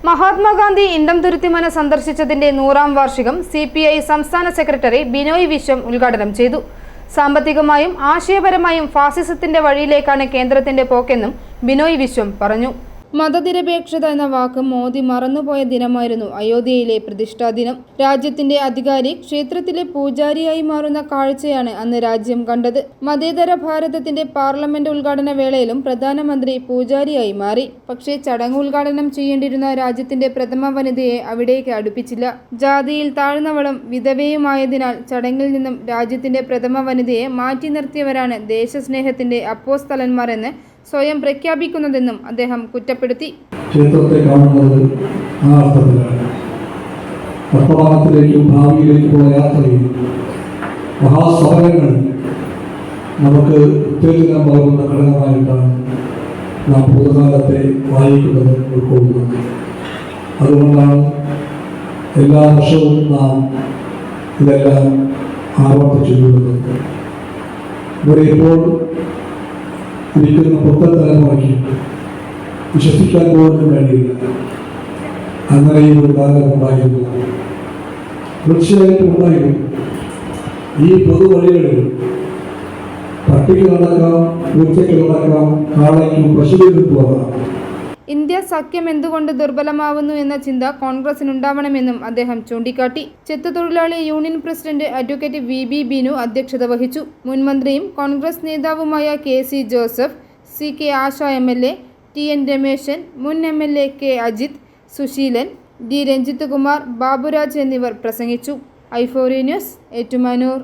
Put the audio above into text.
മഹാത്മാഗാന്ധി ഇണ്ടംതുരുത്തിമന സന്ദർശിച്ചതിന്റെ 100ാം വാർഷികം CPI സംസ്ഥാന secretary Binoy Viswam ഉദ്ഘാടനം ചെയ്തു. സാമ്പത്തികമായും ആശയപരമായും ഫാസിസത്തിന്റെ വഴിയിലേക്കാണ് കേന്ദ്രത്തിന്റെ പോക്കെന്നും ബിനോയ് വിശ്വം പറഞ്ഞു. മതനിരപേക്ഷത എന്ന വാക്ക് മോദി മറന്നുപോയ ദിനമായിരുന്നു അയോധ്യയിലെ പ്രതിഷ്ഠാ ദിനം. രാജ്യത്തിന്റെ അധികാരി ക്ഷേത്രത്തിലെ പൂജാരിയായി മാറുന്ന കാഴ്ചയാണ് അന്ന് രാജ്യം കണ്ടത്. മതേതര ഭാരതത്തിന്റെ പാർലമെന്റ് ഉദ്ഘാടന വേളയിലും പ്രധാനമന്ത്രി പൂജാരിയായി മാറി. പക്ഷേ ചടങ്ങ് ഉദ്ഘാടനം ചെയ്യേണ്ടിരുന്ന രാജ്യത്തിന്റെ പ്രഥമ വനിതയെ അവിടേക്ക് അടുപ്പിച്ചില്ല. ജാതിയിൽ താഴ്ന്നവളും വിധവയുമായതിനാൽ ചടങ്ങിൽ നിന്നും രാജ്യത്തിന്റെ പ്രഥമ വനിതയെ മാറ്റി നിർത്തിയവരാണ് ദേശസ്നേഹത്തിന്റെ അപ്പോസ്തലന്മാർ എന്ന് സ്വയം പ്രഖ്യാപിക്കുന്നതെന്നും അദ്ദേഹം കുറ്റപ്പെടുത്തി. ക്ഷേത്രത്തെ കാണുന്നത് ആ അർത്ഥത്തിലാണ്. വർത്തമാനത്തിലേക്കും ഭാവിയിലേക്കുമുള്ള യാത്രയിൽ മഹാസമരങ്ങൾ നമുക്ക് ഉത്തേജനം നൽകുന്ന ഘടകമായിട്ടാണ് നാം ഭൂതകാലത്തെ വായിക്കുന്നത്, ഉൾക്കൊള്ളുന്നത്. അതുകൊണ്ടാണ് എല്ലാ വർഷവും നാം ഇതെല്ലാം ആവർത്തിച്ചു കൊള്ളുന്നത്. ഇവിടെ ഇപ്പോൾ ഇരിക്കുന്ന പുത്തൻ തലമുറയ്ക്ക് വിശ്വസിക്കാൻ പോലും കഴിയില്ല. അങ്ങനെയും ഒരു കാലം ഉണ്ടായിരുന്നു. തീർച്ചയായിട്ടും ഉണ്ടായിരുന്നു. ഈ പൊതുവഴികളിൽ പട്ടിക നടക്കാം, പൂച്ചയ്ക്ക് നടക്കാം, കാളയ്ക്കും പശുവിനും പോകാം. ഇന്ത്യ സഖ്യം എന്തുകൊണ്ട് ദുർബലമാവുന്നു എന്ന ചിന്ത കോൺഗ്രസിനുണ്ടാവണമെന്നും അദ്ദേഹം ചൂണ്ടിക്കാട്ടി. ചെത്തുതൊഴിലാളി union president advocate VB Binu അധ്യക്ഷത വഹിച്ചു. മുൻ മന്ത്രിയും കോൺഗ്രസ് നേതാവുമായ KC Joseph, CK Asha MLA, TN Rameshan, മുൻ MLA K Ajith, Suseelan, D Ranjith Kumar, Baburaj എന്നിവർ പ്രസംഗിച്ചു. i4 news, Ettumanoor.